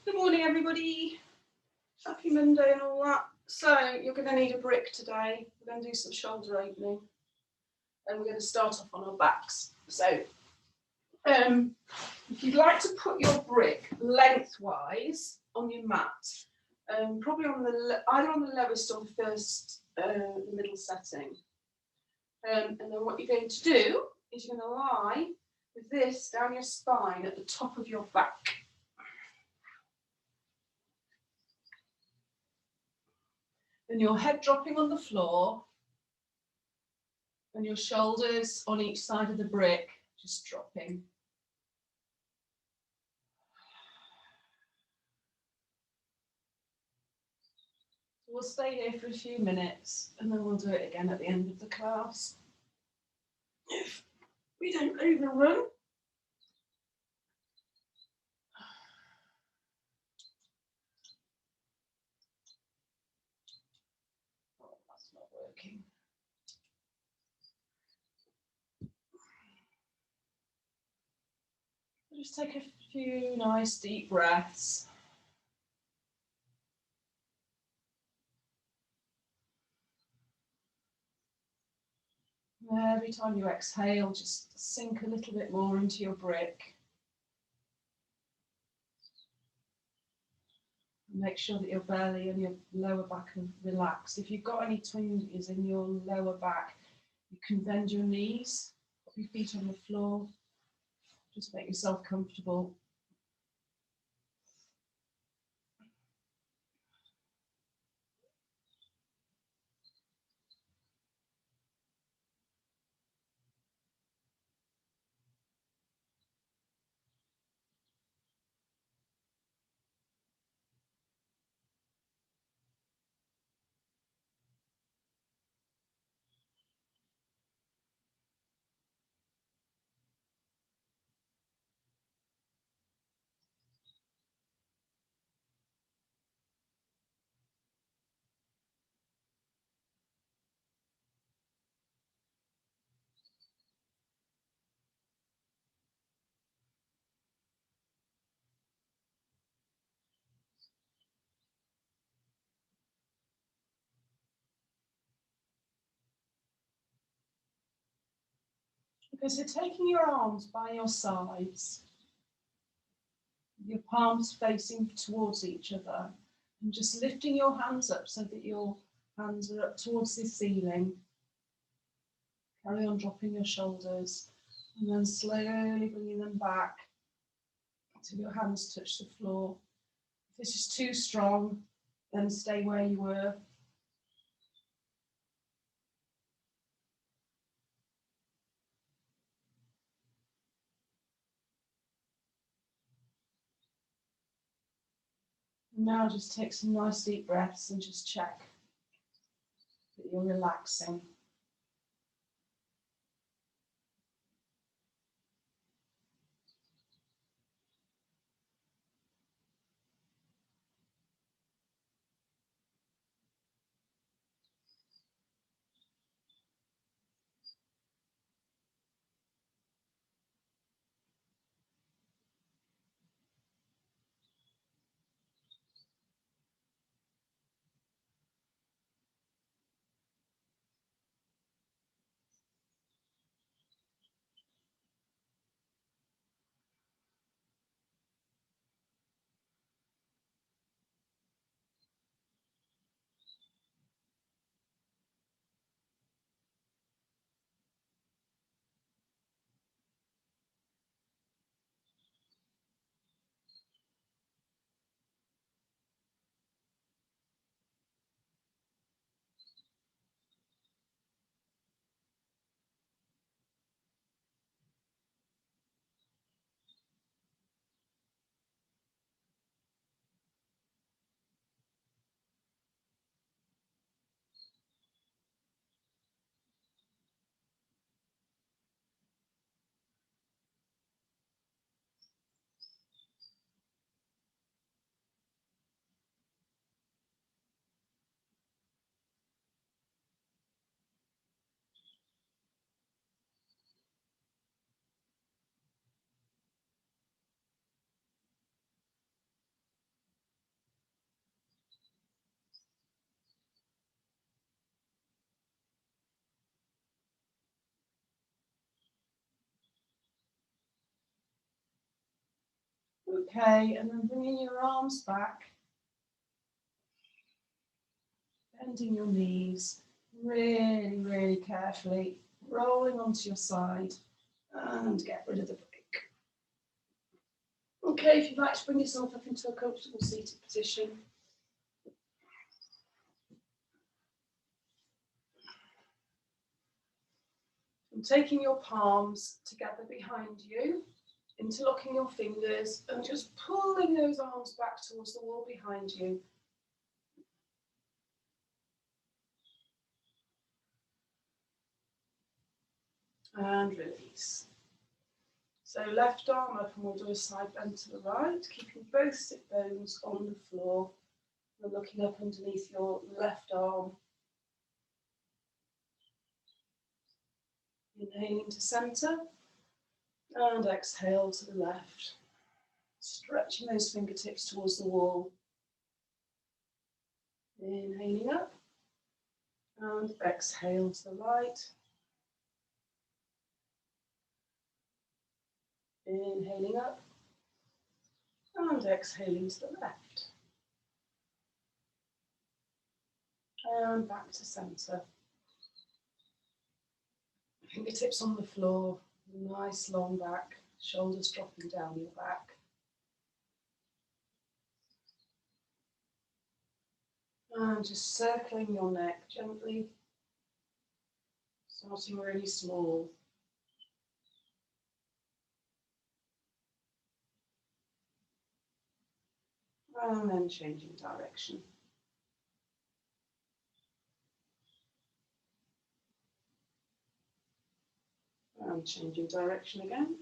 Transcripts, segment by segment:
Good morning, everybody. Happy Monday and all that. So you're going to need a brick today. We're going to do some shoulder opening, and we're going to start off on our backs. So, if you'd like to put your brick lengthwise on your mat, probably on the either on the lowest or the first, the middle setting, and then what you're going to do is you're going to lie with this down your spine at the top of your back. And your head dropping on the floor and your shoulders on each side of the brick just dropping. So we'll stay here for a few minutes and then we'll do it again at the end of the class. If we don't overrun. Oh, that's not working. Just take a few nice deep breaths. Every time you exhale, just sink a little bit more into your brick. Make sure that your belly and your lower back are relaxed. If you've got any twinges in your lower back, you can bend your knees, put your feet on the floor. Just make yourself comfortable. Okay, so taking your arms by your sides, your palms facing towards each other, and just lifting your hands up so that your hands are up towards the ceiling. Carry on dropping your shoulders, and then slowly bringing them back until your hands touch the floor. If this is too strong, then stay where you were. Now just take some nice deep breaths and just check that you're relaxing. Okay, and then bringing your arms back, bending your knees, really, really carefully, rolling onto your side, and get rid of the break. Okay, if you'd like to bring yourself up into a comfortable seated position. And taking your palms together behind you, interlocking your fingers, and just pulling those arms back towards the wall behind you. And release. So left arm up, and we'll do a side bend to the right, keeping both sit bones on the floor and looking up underneath your left arm. Inhaling to centre and exhale to the left. Stretching those fingertips towards the wall. Inhaling up and exhale to the right. Inhaling up and exhaling to the left. And back to centre. Fingertips on the floor, nice long back, shoulders dropping down your back. And just circling your neck gently, starting really small. And then changing direction. And changing direction again.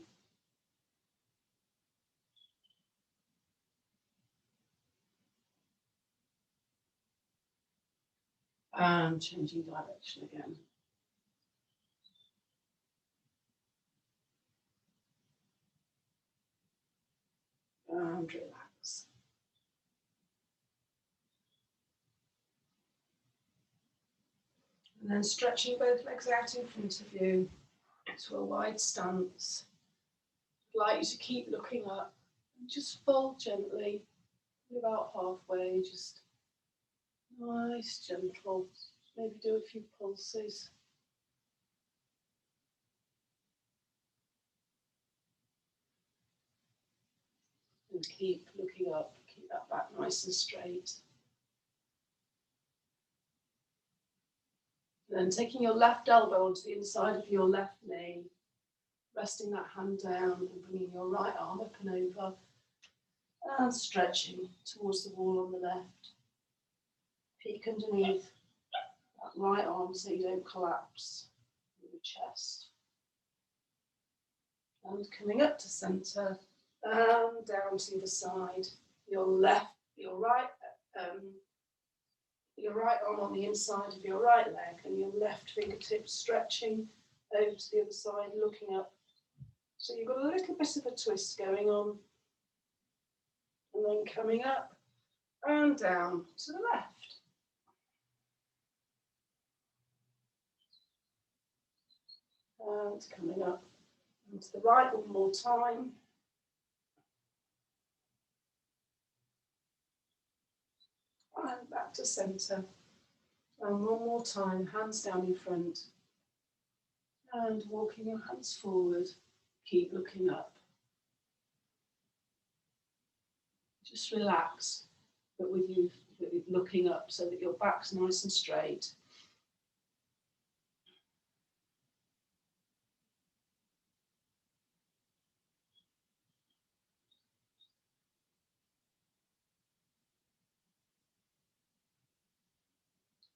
And changing direction again. And relax. And then stretching both legs out in front of you to a wide stance. I'd like you to keep looking up and just fold gently, about halfway, just nice, gentle. Maybe do a few pulses. And keep looking up, keep that back nice and straight. And then taking your left elbow onto the inside of your left knee, resting that hand down and bringing your right arm up and over and stretching towards the wall on the left. Peek underneath that right arm so you don't collapse in your chest. And coming up to centre and down to the other side. Your right arm on the inside of your right leg and your left fingertips stretching over to the other side, looking up. So you've got a little bit of a twist going on. And then coming up and down to the left. And coming up and to the right one more time. And back to centre. And one more time, hands down in front. And walking your hands forward. Keep looking up. Just relax, but with you looking up so that your back's nice and straight.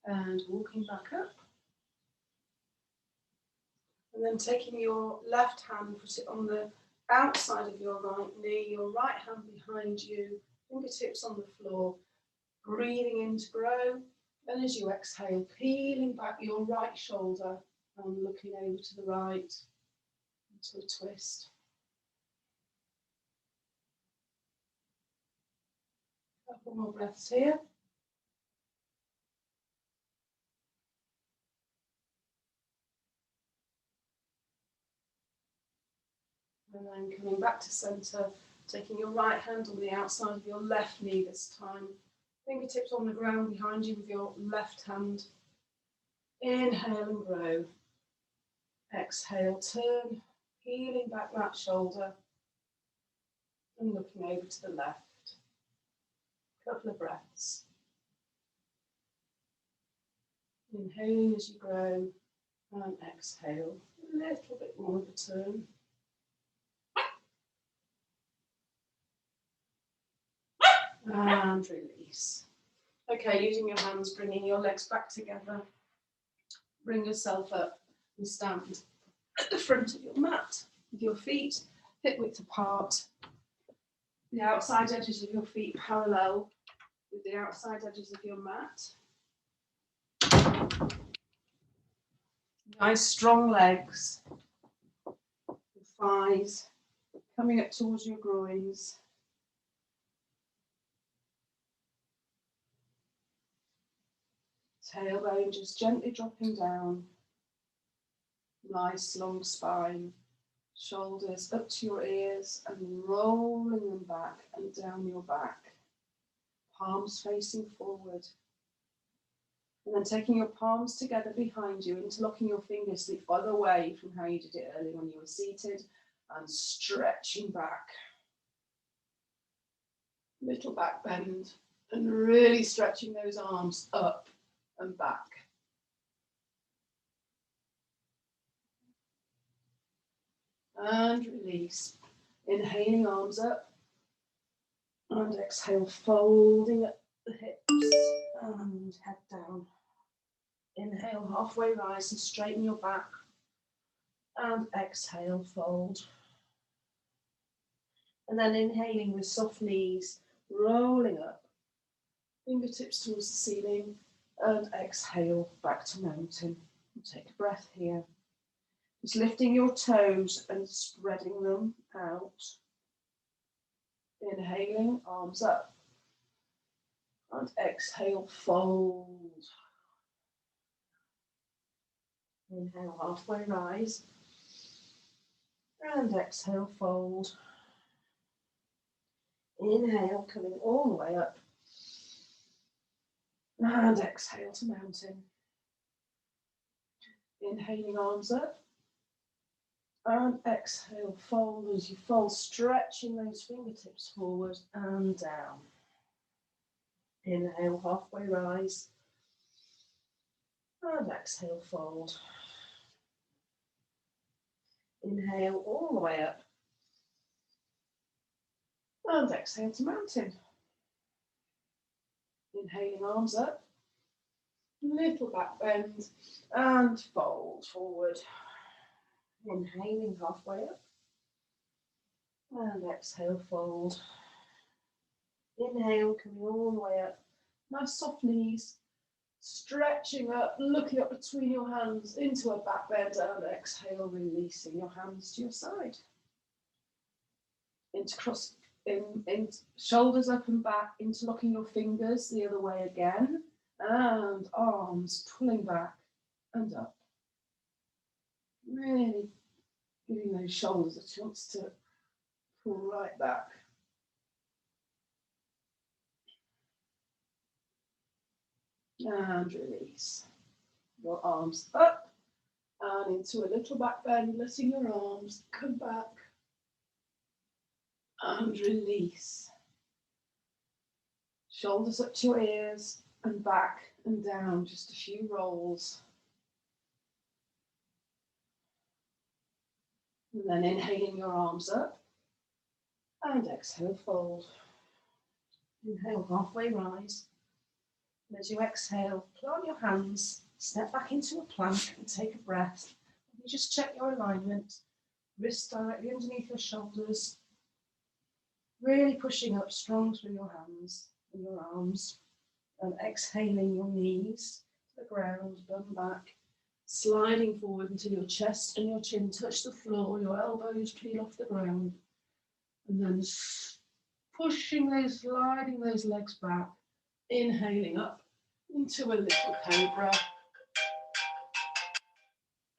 And walking back up. And then taking your left hand, put it on the outside of your right knee, your right hand behind you, fingertips on the floor, breathing in to grow. And as you exhale, peeling back your right shoulder and looking over to the right into a twist. Couple more breaths here. And then coming back to centre Taking your right hand on the outside of your left knee this time. Fingertips on the ground behind you with your left hand. Inhale and grow. Exhale, turn, peeling back that shoulder and looking over to the left. Couple of breaths. Inhaling as you grow and exhale. A little bit more of a turn. And release. Okay, using your hands, bringing your legs back together. Bring yourself up and stand at the front of your mat with your feet hip width apart. The outside edges of your feet parallel with the outside edges of your mat. Nice strong legs. Your thighs coming up towards your groins. Tailbone just gently dropping down. Nice long spine. Shoulders up to your ears and rolling them back and down your back. Palms facing forward. And then taking your palms together behind you, interlocking your fingers the other way from how you did it earlier when you were seated, and stretching back. Little back bend, and really stretching those arms up and back. And release. Inhaling, arms up. And exhale, folding up the hips and head down. Inhale, halfway rise and straighten your back. And exhale, fold. And then inhaling with soft knees, rolling up. Fingertips towards the ceiling. And exhale, back to mountain. Take a breath here. Just lifting your toes and spreading them out. Inhaling, arms up. And exhale, fold. Inhale, halfway rise. And exhale, fold. Inhale, coming all the way up. And exhale to mountain. Inhaling, arms up. And exhale, fold. As you fold, stretching those fingertips forward and down. Inhale, halfway rise. And exhale, fold. Inhale all the way up. And exhale to mountain. Inhaling, arms up. Little back bend. And fold forward. Inhaling, halfway up. And exhale, fold. Inhale, coming all the way up. Nice soft knees. Stretching up, looking up between your hands into a back bend, and exhale, releasing your hands to your side. In shoulders up and back, interlocking your fingers the other way again, and arms pulling back and up. Really giving those shoulders a chance to pull right back. And release. Your arms up and into a little back bend, letting your arms come back. And release. Shoulders up to your ears and back and down, just a few rolls. And then inhaling your arms up and exhale, fold. Inhale, halfway rise. And as you exhale, plant your hands, step back into a plank and take a breath. You just check your alignment, wrists directly underneath your shoulders. Really pushing up strong through your hands and your arms, and exhaling your knees to the ground, bum back, sliding forward until your chest and your chin touch the floor, your elbows peel off the ground, and then sliding those legs back, inhaling up into a little cobra.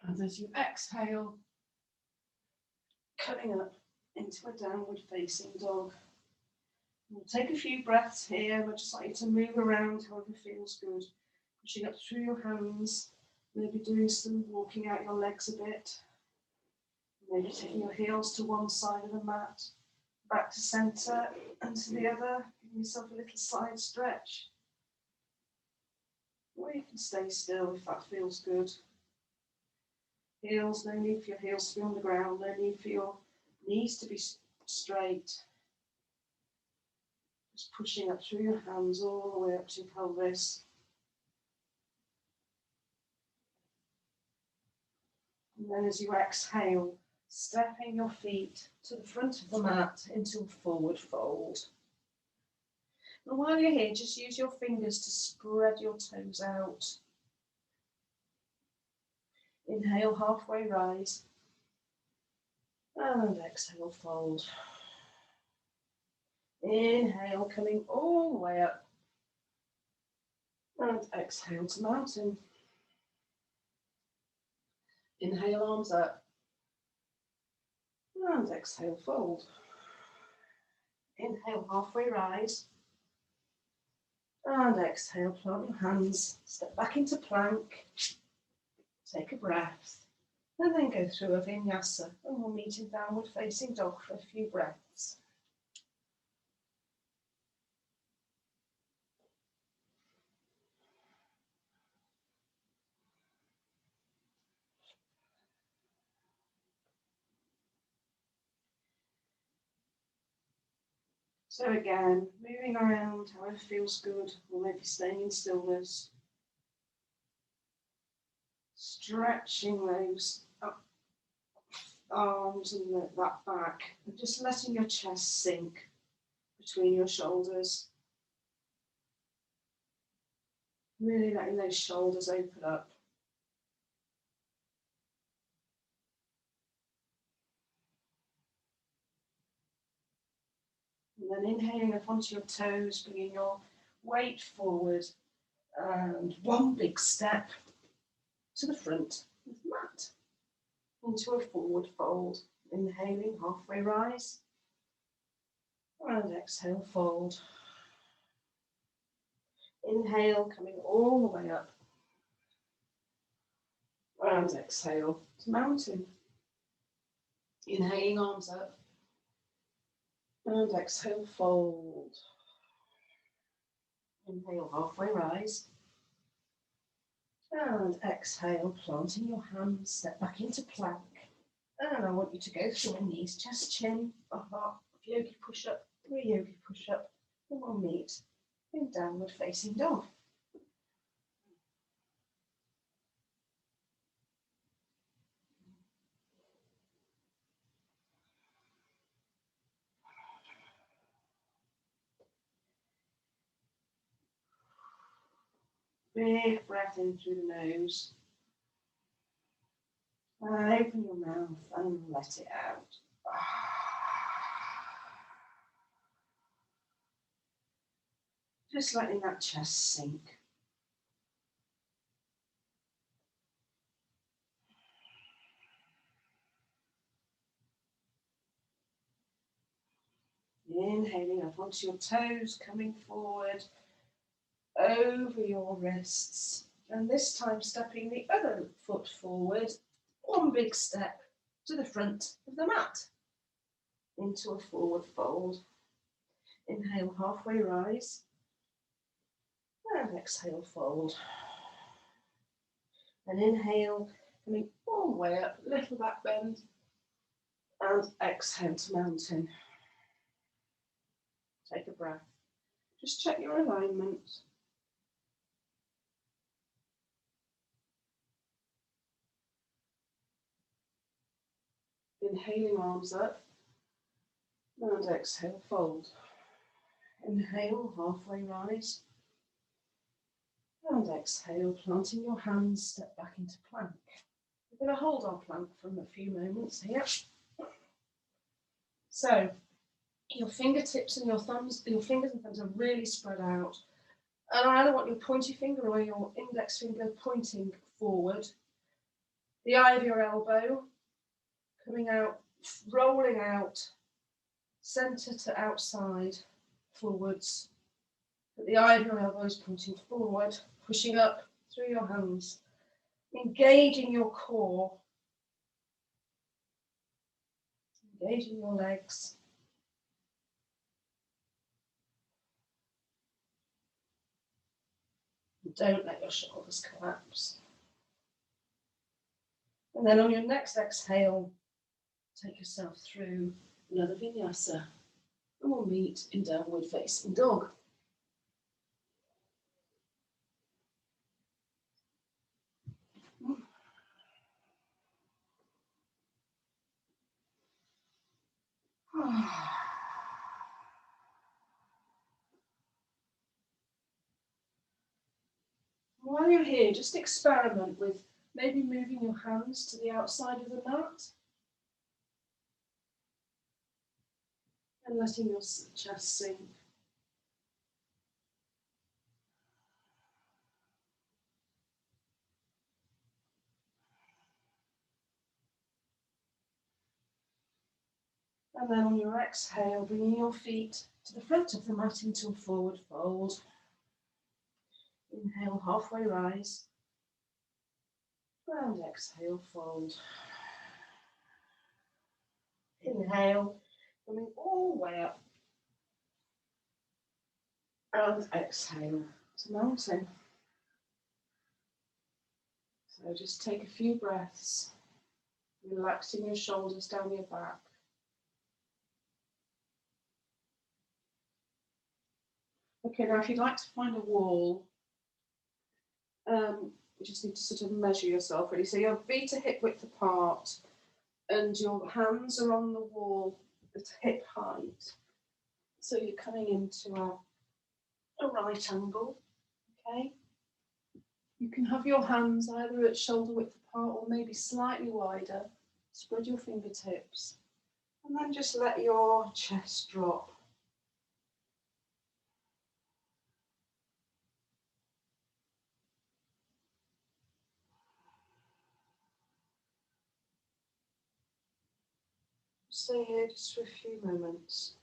And as you exhale, coming up into a downward facing dog. We'll take a few breaths here. I'd just like you to move around however feels good. Pushing up through your hands, maybe doing some walking out your legs a bit. Maybe taking your heels to one side of the mat, back to centre and to the other. Giving yourself a little side stretch. Or you can stay still if that feels good. Heels, no need for your heels to be on the ground, no need for your knees to be straight. Just pushing up through your hands all the way up to your pelvis. And then as you exhale, stepping your feet to the front of the mat into a forward fold. And while you're here, just use your fingers to spread your toes out. Inhale, halfway rise. And exhale, fold. Inhale, coming all the way up. And exhale to mountain. Inhale, arms up. And exhale, fold. Inhale, halfway rise. And exhale, plant your hands. Step back into plank. Take a breath. And then go through a vinyasa. And we'll meet in downward facing dog for a few breaths. So again, moving around however feels good, or maybe staying in stillness. Stretching those arms and that back, and just letting your chest sink between your shoulders. Really letting those shoulders open up. And then inhaling up onto your toes, bringing your weight forward, and one big step to the front of the mat, into a forward fold. Inhaling, halfway rise, and exhale, fold. Inhale, coming all the way up, and exhale to mountain. Inhaling, arms up, and exhale, fold. Inhale, halfway rise. And exhale, planting your hands, step back into plank. And I want you to go through your knees, chest, chin, a half yogi push-up, 3 yogi push-up, and we'll meet in downward facing dog. Big breath in through the nose. And open your mouth and let it out. Just letting that chest sink. Inhaling up onto your toes, coming forward over your wrists. And this time stepping the other foot forward, one big step to the front of the mat, into a forward fold. Inhale, halfway rise. And exhale, fold. And inhale, coming all the way up, little back bend. And exhale to mountain. Take a breath. Just check your alignment. Inhaling, arms up. And exhale, fold. Inhale, halfway rise. And exhale, planting your hands, step back into plank. We're going to hold our plank for a few moments here. So, your fingertips and your thumbs, your fingers and thumbs are really spread out. And I either want your pointy finger or your index finger pointing forward. The eye of your elbow coming out, rolling out centre to outside, forwards. But the eye of your elbow is pointing forward, pushing up through your hands, engaging your core, engaging your legs. Don't let your shoulders collapse. And then on your next exhale, take yourself through another vinyasa. And we'll meet in downward facing dog. While you're here, just experiment with maybe moving your hands to the outside of the mat and letting your chest sink. And then on your exhale, bringing your feet to the front of the mat into a forward fold. Inhale, halfway rise. And exhale, fold. Inhale, coming all the way up. And exhale to mountain. So just take a few breaths, relaxing your shoulders down your back. Okay, now if you'd like to find a wall, you just need to sort of measure yourself really. So your feet are hip width apart and your hands are on the wall at hip height. So you're coming into a right angle, okay? You can have your hands either at shoulder width apart or maybe slightly wider. Spread your fingertips and then just let your chest drop. Stay here just for a few moments.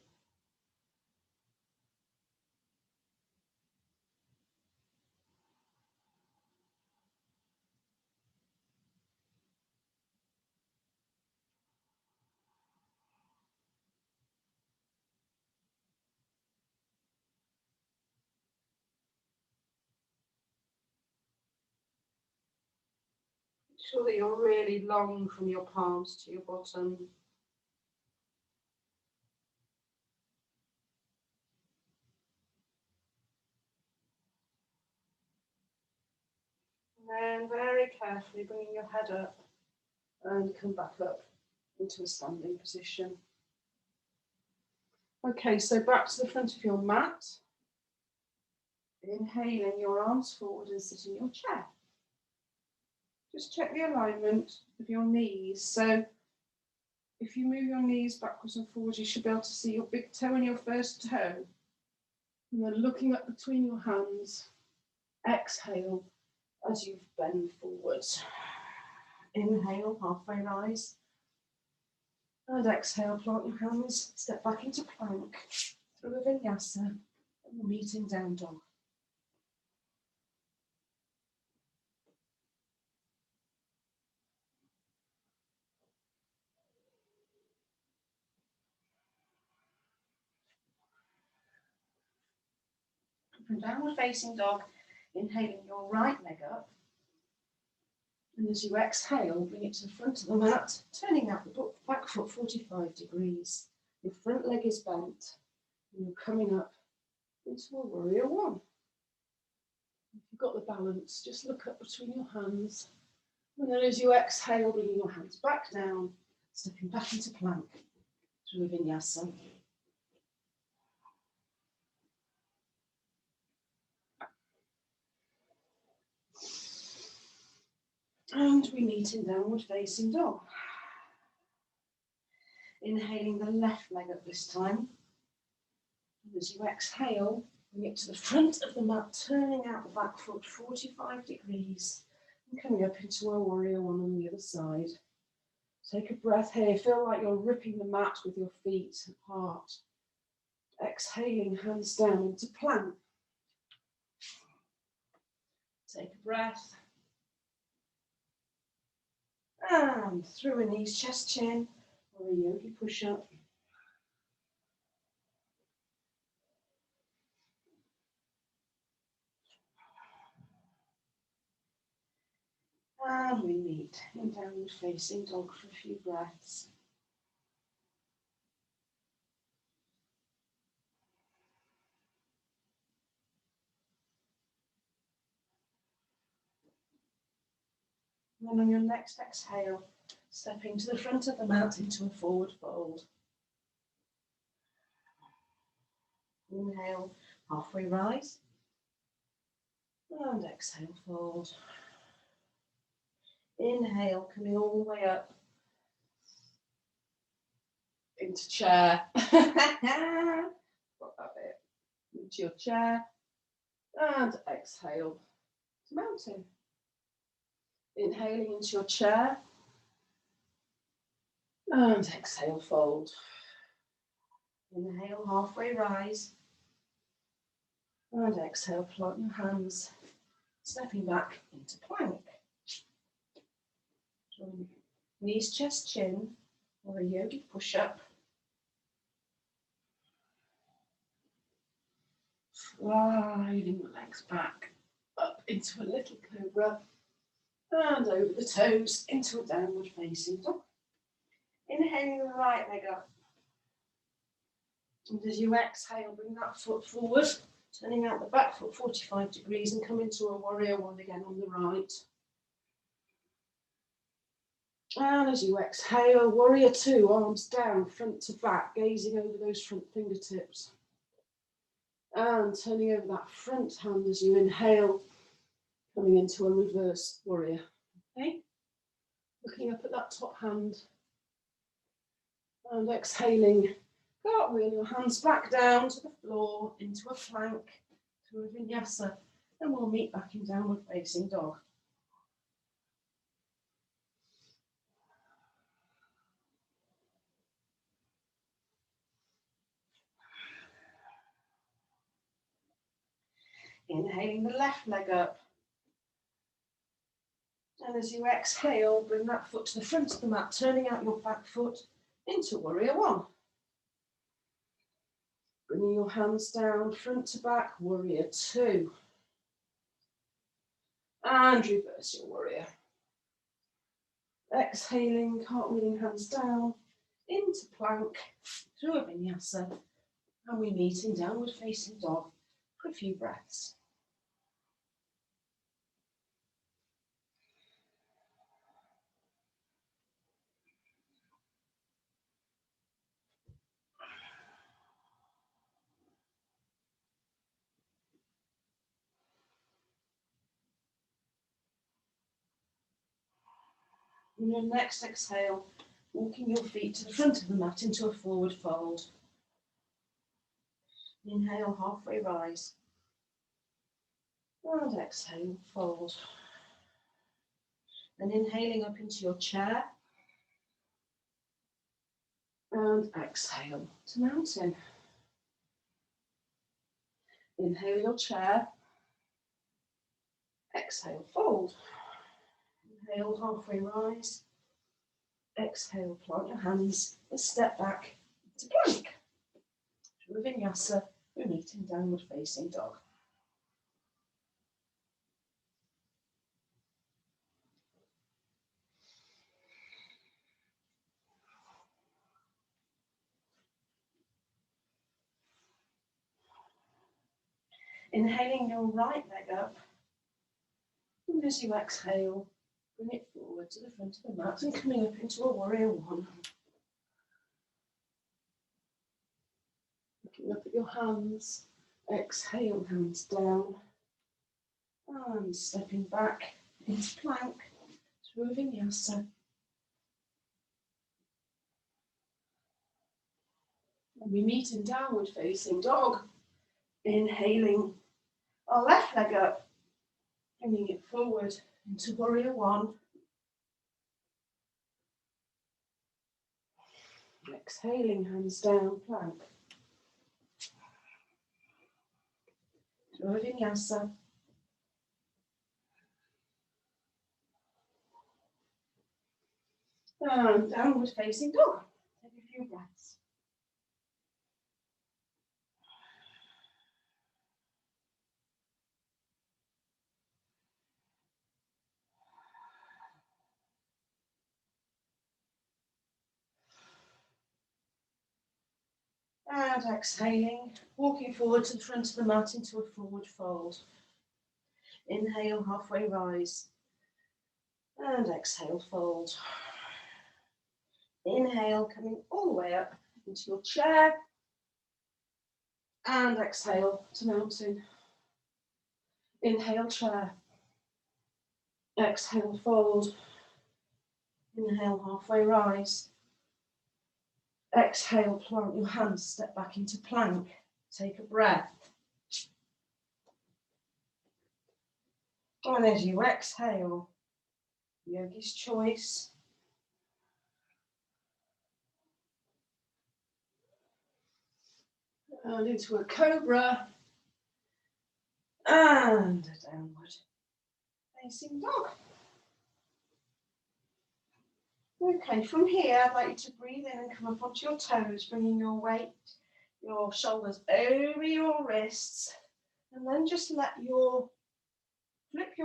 Make sure that you're really long from your palms to your bottom. And then very carefully bringing your head up and come back up into a standing position. Okay, so back to the front of your mat. Inhaling your arms forward and sit in your chair. Just check the alignment of your knees. So if you move your knees backwards and forwards, you should be able to see your big toe and your first toe. And then looking up between your hands, exhale as you bend forwards. Inhale, halfway rise. And exhale, plant your hands, step back into plank, through a vinyasa, and we'll meet in down dog. From downward facing dog, inhaling your right leg up. And as you exhale, bring it to the front of the mat, turning out the back foot 45 degrees. Your front leg is bent, and you're coming up into a warrior one. If you've got the balance, just look up between your hands. And then as you exhale, bringing your hands back down, stepping back into plank through a vinyasa. And we meet in downward facing dog. Inhaling the left leg up this time. And as you exhale, bring it to the front of the mat, turning out the back foot 45 degrees and coming up into a warrior one on the other side. Take a breath here. Feel like you're ripping the mat with your feet apart. Exhaling, hands down into plank. Take a breath. And through a knees, chest, chin, or a yogi push-up. And we meet in downward facing dog for a few breaths. And then on your next exhale, stepping to the front of the mat into a forward fold. Inhale, halfway rise. And exhale, fold. Inhale, coming all the way up into chair. Got that bit. Into your chair. And exhale to mountain. Inhaling into your chair. And exhale, fold. Inhale, halfway rise. And exhale, plant your hands. Stepping back into plank. Knees, chest, chin, or a yogi push-up. Sliding the legs back up into a little cobra. And over the toes into a downward facing dog. Inhaling the right leg up. And as you exhale, bring that foot forward, turning out the back foot 45 degrees and come into a warrior one again on the right. And as you exhale, warrior two, arms down, front to back, gazing over those front fingertips. And turning over that front hand as you inhale, coming into a reverse warrior. Okay? Looking up at that top hand. And exhaling, cartwheel your hands back down to the floor, into a plank, through a vinyasa. And we'll meet back in downward facing dog. Inhaling the left leg up. And as you exhale, bring that foot to the front of the mat, turning out your back foot into warrior one. Bringing your hands down, front to back, warrior two. And reverse your warrior. Exhaling, cartwheeling hands down, into plank, through a vinyasa. And we meet in downward facing dog for a few breaths. On your next exhale, walking your feet to the front of the mat into a forward fold. Inhale, halfway rise. And exhale, fold. And inhaling up into your chair. And exhale to mountain. Inhale your chair. Exhale, fold. Inhale, halfway rise. Exhale, plant your hands and step back to plank. Through a vinyasa, we meet in downward facing dog. Inhaling your right leg up. And as you exhale, bring it forward to the front of the mat and coming up into a warrior one. Looking up at your hands, exhale, hands down. And stepping back into plank through a vinyasa. And we meet in downward facing dog. Inhaling our left leg up, bringing it forward into warrior one. Exhaling, hands down, plank. To a vinyasa. And downward facing dog. Take a few breaths. And exhaling, walking forward to the front of the mat into a forward fold. Inhale, halfway rise. And exhale, fold. Inhale, coming all the way up into your chair. And exhale to mountain. Inhale, chair. Exhale, fold. Inhale, halfway rise. Exhale, plant your hands, step back into plank. Take a breath. And as you exhale, yogi's choice. And into a cobra. And a downward facing dog. Okay, from here, I'd like you to breathe in and come up onto your toes, bringing your weight, your shoulders over your wrists, and then just flip your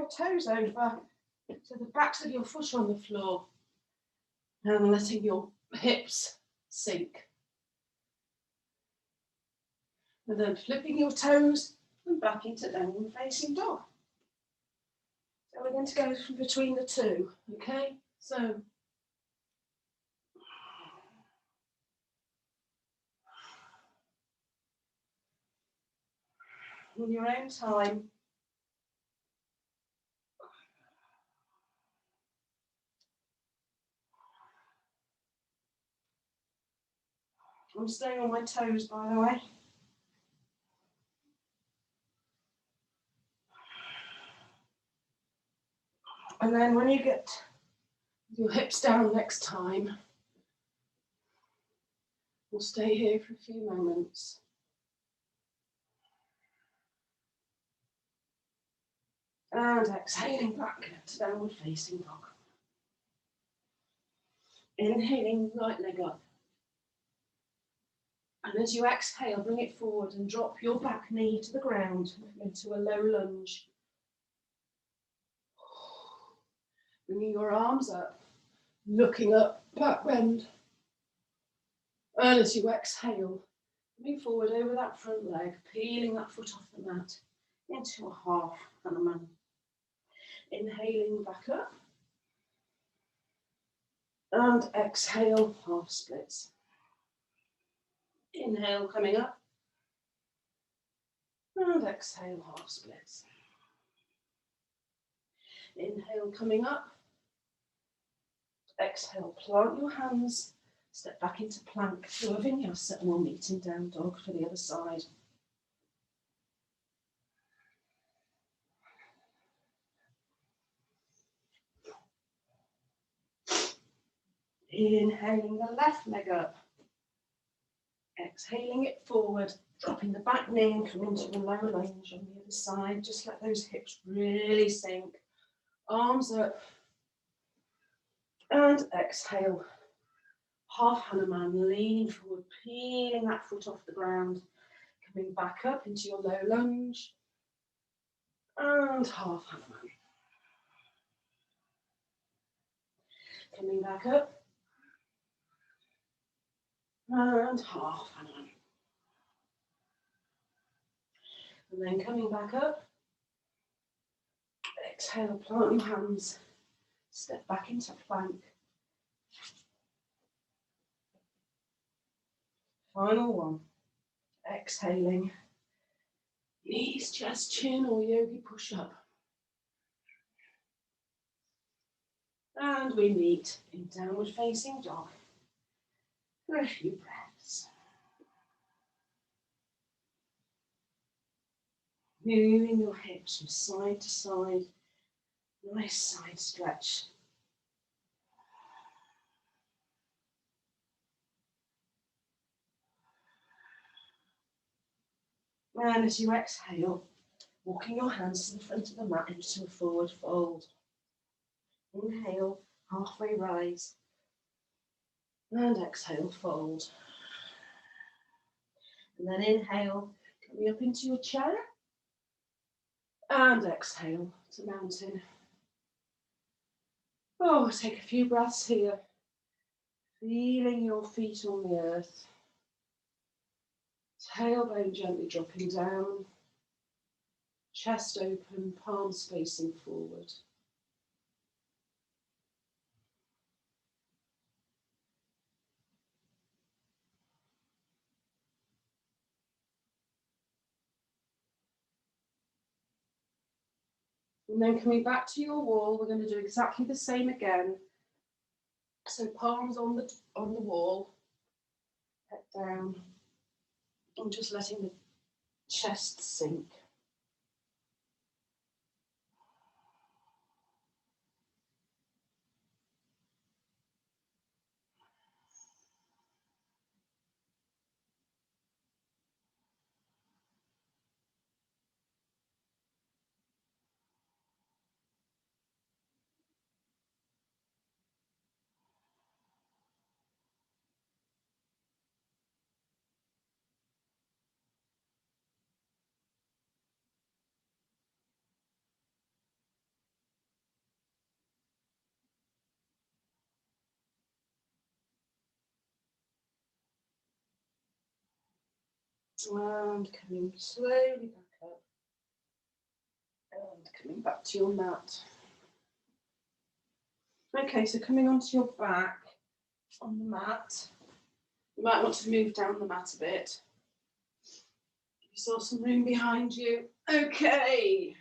toes over so the backs of your foot on the floor, and letting your hips sink. And then flipping your toes and back into downward facing dog. So we're going to go from between the two, okay? So in your own time, I'm staying on my toes, by the way. And then when you get your hips down next time, we'll stay here for a few moments. And exhaling back to downward facing dog. Inhaling, right leg up. And as you exhale, bring it forward and drop your back knee to the ground into a low lunge. Bringing your arms up, looking up, back bend. And as you exhale, coming forward over that front leg, peeling that foot off the mat into a half Hanuman. Inhaling back up. And exhale, half splits. Inhale, coming up. And exhale, half splits. Inhale, coming up. Exhale, plant your hands. Step back into plank to a vinyasa, and we'll meet in down dog for the other side. Inhaling the left leg up. Exhaling it forward, dropping the back knee and coming to a low lunge on the other side. Just let those hips really sink. Arms up. And exhale. Half Hanuman, leaning forward, peeling that foot off the ground. Coming back up into your low lunge. And half Hanuman. Coming back up. And half Hanuman. And then coming back up. Exhale, plant your hands. Step back into plank. Final one. Exhaling. Knees, chest, chin, or yogi push-up. And we meet in downward facing dog for a few breaths. Moving your hips from side to side. Nice side stretch. And as you exhale, walking your hands to the front of the mat into a forward fold. Inhale, halfway rise. And exhale, fold. And then inhale, coming up into your chair. And exhale to mountain. Oh, take a few breaths here. Feeling your feet on the earth. Tailbone gently dropping down. Chest open, palms facing forward. And then coming back to your wall, we're going to do exactly the same again. So palms on the wall, head down, and just letting the chest sink. And coming slowly back up. And coming back to your mat. Okay, so coming onto your back on the mat. You might want to move down the mat a bit. Give yourself some room behind you. Okay.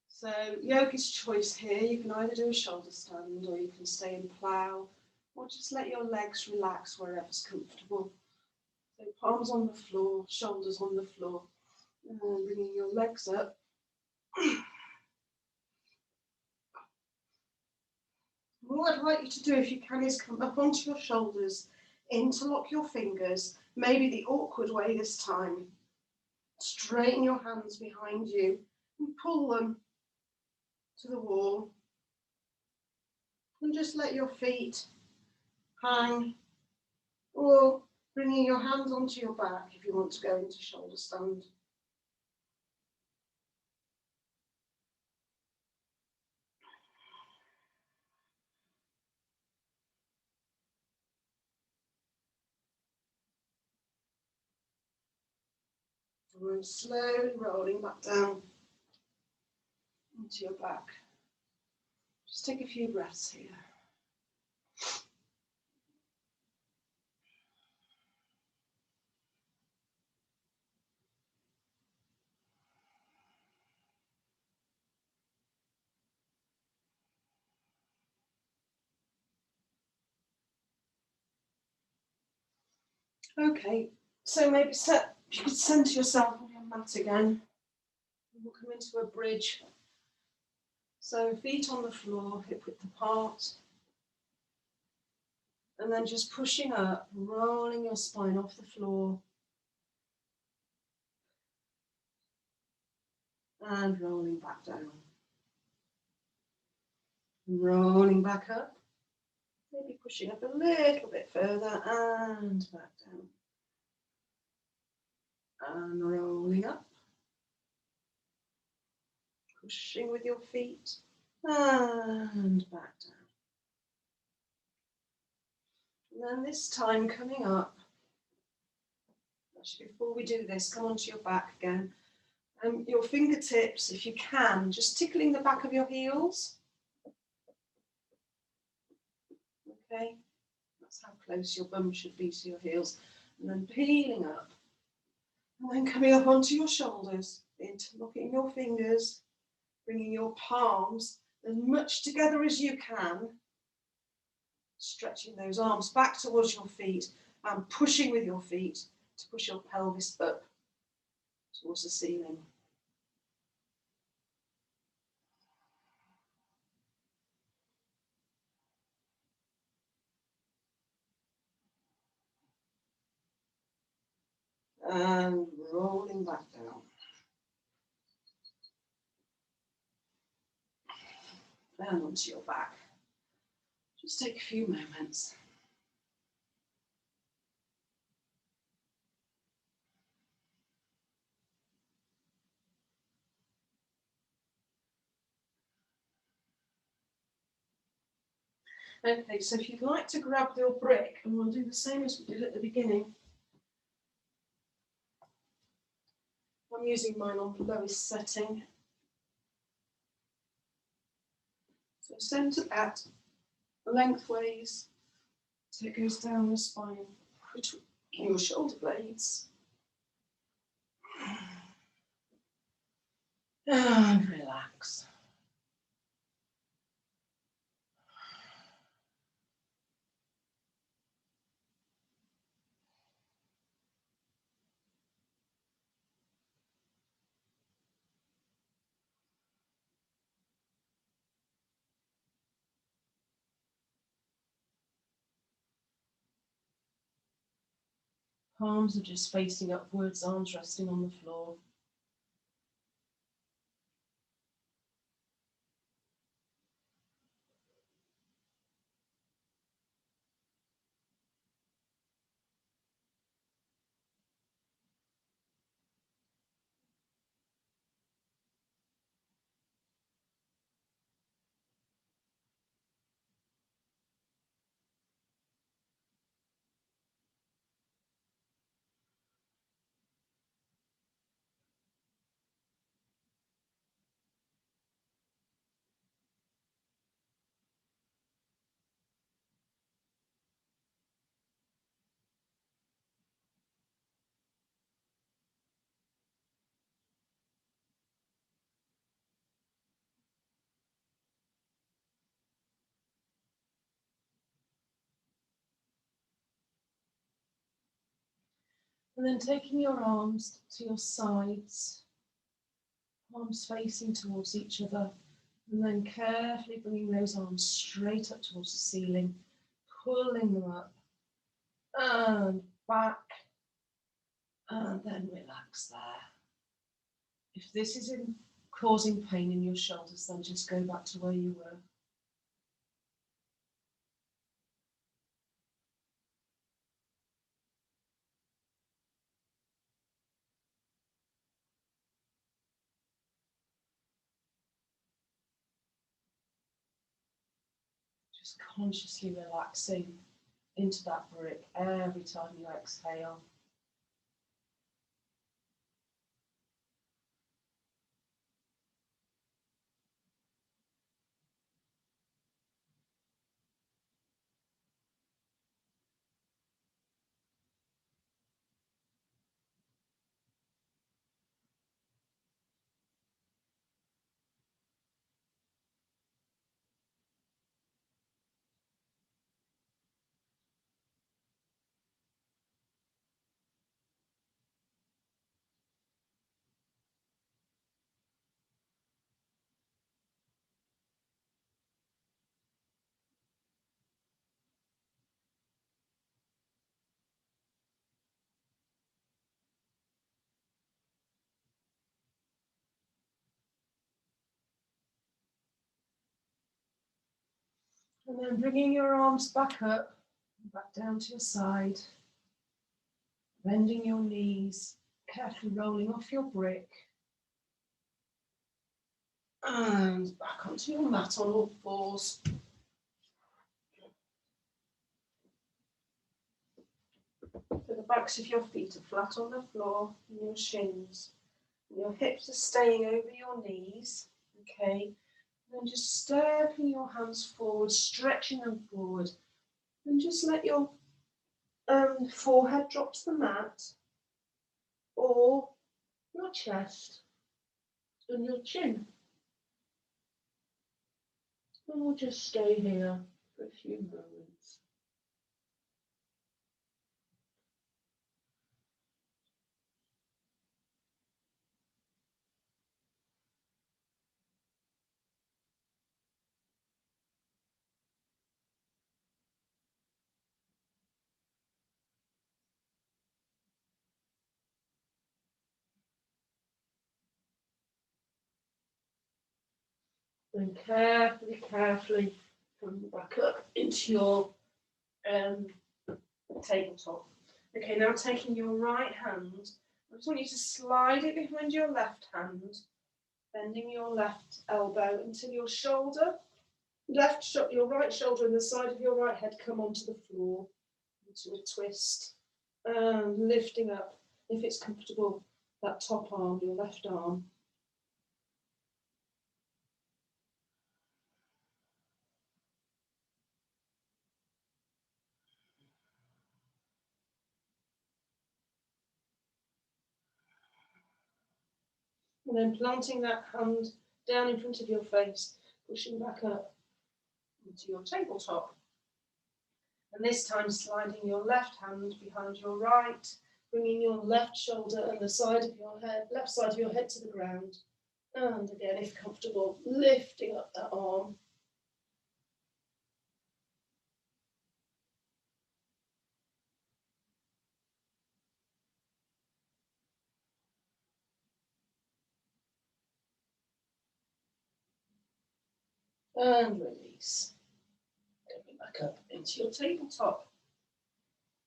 So yoga's choice here. You can either do a shoulder stand or you can stay in plough or just let your legs relax wherever's comfortable. So palms on the floor, shoulders on the floor, and bringing your legs up. What I'd like you to do, if you can, is come up onto your shoulders, interlock your fingers, maybe the awkward way this time. Straighten your hands behind you and pull them to the wall. And just let your feet hang, or bringing your hands onto your back if you want to go into shoulder stand. And then slowly rolling back down into your back. Just take a few breaths here. Okay, so maybe you could center yourself on your mat again. We'll come into a bridge. So feet on the floor, hip width apart. And then just pushing up, rolling your spine off the floor. And rolling back down. Rolling back up. Maybe pushing up a little bit further and back down. And rolling up. Pushing with your feet and back down. And then this time coming up, actually before we do this, come onto your back again. Your fingertips, if you can, just tickling the back of your heels. Okay, that's how close your bum should be to your heels. And then peeling up. And then coming up onto your shoulders, interlocking your fingers, bringing your palms as much together as you can, stretching those arms back towards your feet and pushing with your feet to push your pelvis up towards the ceiling. and rolling back down. And onto your back. Just take a few moments. Okay, so if you'd like to grab your brick, and we'll do the same as we did at the beginning. I'm using mine on the lowest setting. So centre that lengthways so it goes down the spine between your shoulder blades. And relax. Palms are just facing upwards, arms resting on the floor. And then taking your arms to your sides, palms facing towards each other, and then carefully bringing those arms straight up towards the ceiling, pulling them up and back, and then relax there. If this is causing pain in your shoulders, then just go back to where you were. Just consciously relaxing into that brick every time you exhale. And then bringing your arms back up, back down to your side, bending your knees, carefully rolling off your brick, and back onto your mat on all fours. So the backs of your feet are flat on the floor, and your shins. And your hips are staying over your knees, okay? And then just stepping your hands forward, stretching them forward, and just let your forehead drop to the mat, or your chest and your chin. And we'll just stay here for a few moments. And carefully come back up into your tabletop. Okay, now taking your right hand, I just want you to slide it behind your left hand, bending your left elbow until your shoulder, your right shoulder and the side of your right head come onto the floor into a twist, and lifting up, if it's comfortable, that top arm, your left arm. And then planting that hand down in front of your face, pushing back up into your tabletop. And this time sliding your left hand behind your right, bringing your left shoulder and the side of your head, left side of your head to the ground. And again, if comfortable, lifting up that arm. And release. Coming back up into your tabletop.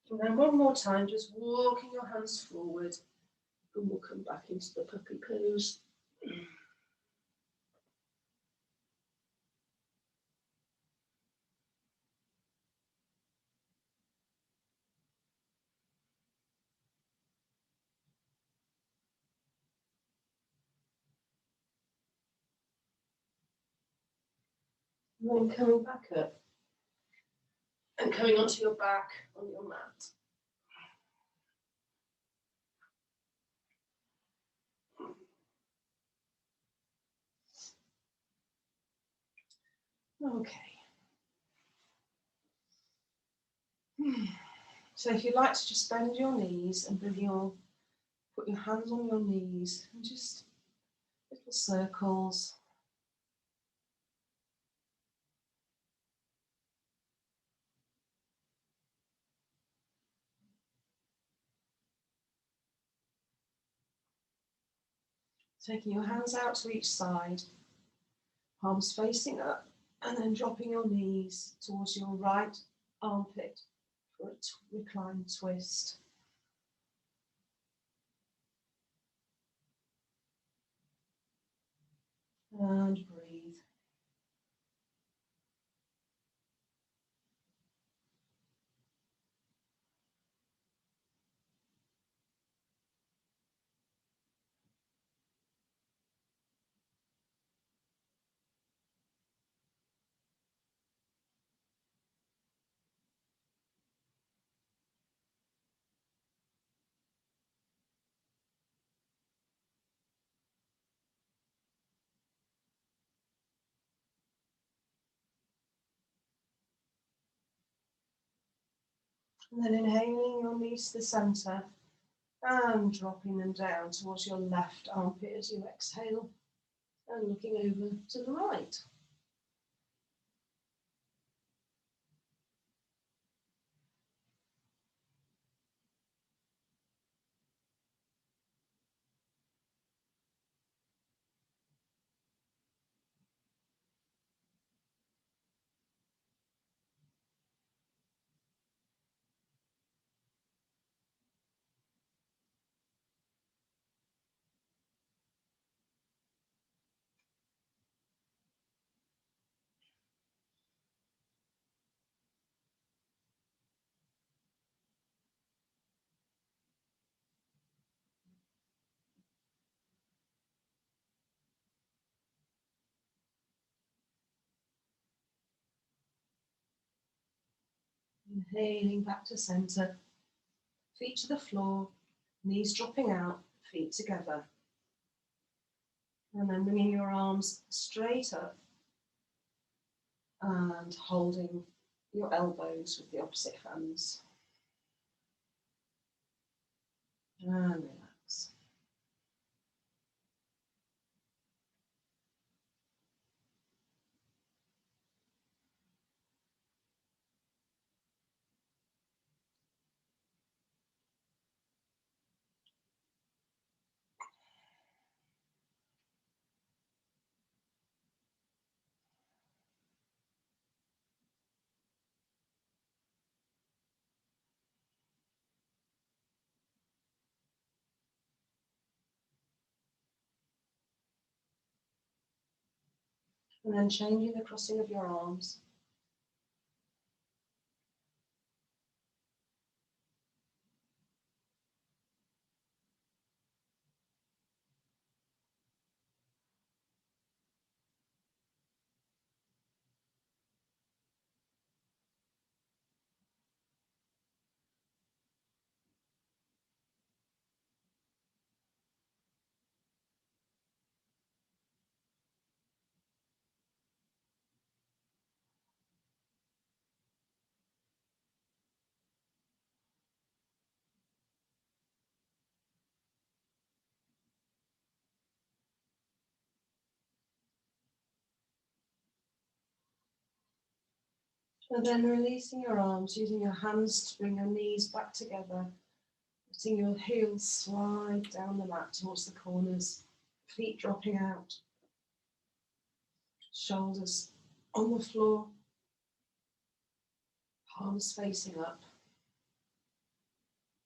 And then one more time, just walking your hands forward. And we'll come back into the puppy pose. And then coming back up. And coming onto your back on your mat. Okay. So if you like to just bend your knees and put your hands on your knees and just little circles. Taking your hands out to each side, palms facing up, and then dropping your knees towards your right armpit for a reclined twist. And breathe. And then inhaling your knees to the centre and dropping them down towards your left armpit as you exhale and looking over to the right. Inhaling back to centre, feet to the floor, knees dropping out, feet together. And then bringing your arms straight up and holding your elbows with the opposite hands. And relax. And then changing the crossing of your arms. And then releasing your arms, using your hands to bring your knees back together, letting your heels slide down the mat towards the corners, feet dropping out, shoulders on the floor, palms facing up.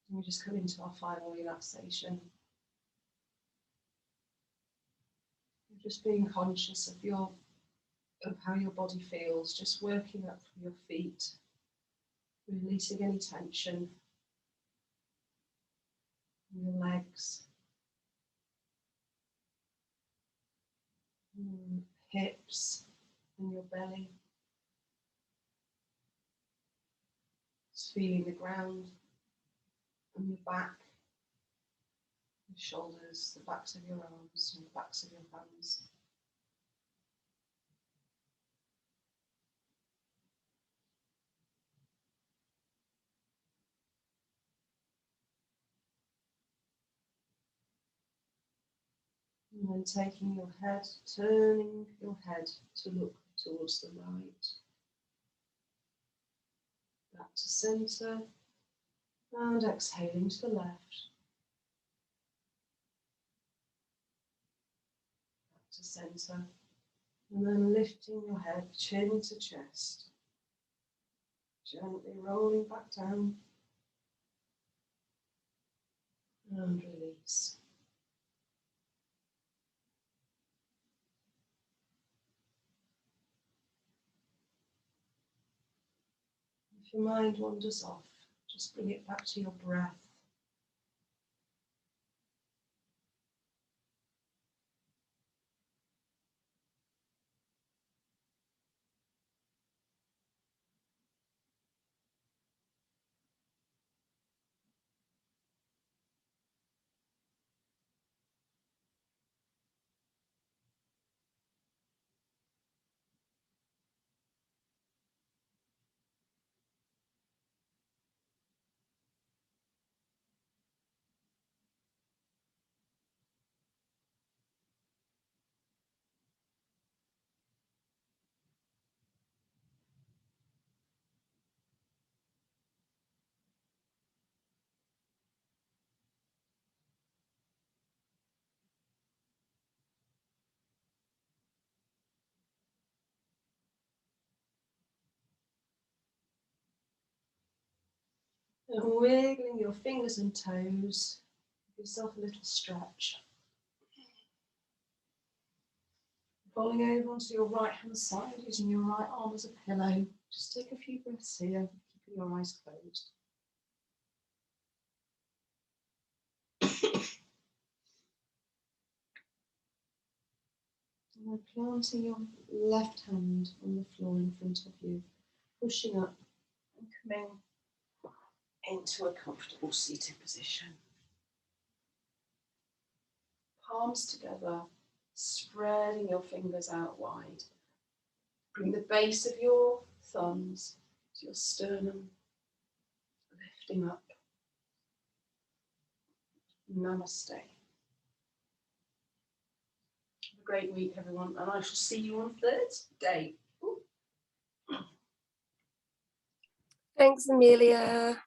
And we just come into our final relaxation. Just being conscious of how your body feels, just working up from your feet, releasing any tension in your legs, hips, and your belly. Just feeling the ground and your back, your shoulders, the backs of your arms, and the backs of your hands. And then taking your head, turning your head to look towards the right, back to centre, and exhaling to the left, back to centre, and then lifting your head, chin to chest, gently rolling back down, and release. If your mind wanders off, just bring it back to your breath. And wiggling your fingers and toes, give yourself a little stretch. Rolling over onto your right hand side, using your right arm as a pillow. Just take a few breaths here, keeping your eyes closed. And then planting your left hand on the floor in front of you, pushing up and coming into a comfortable seated position. Palms together, spreading your fingers out wide. Bring the base of your thumbs to your sternum, lifting up. Namaste. Have a great week, everyone, and I shall see you on Thursday. Thanks, Amelia.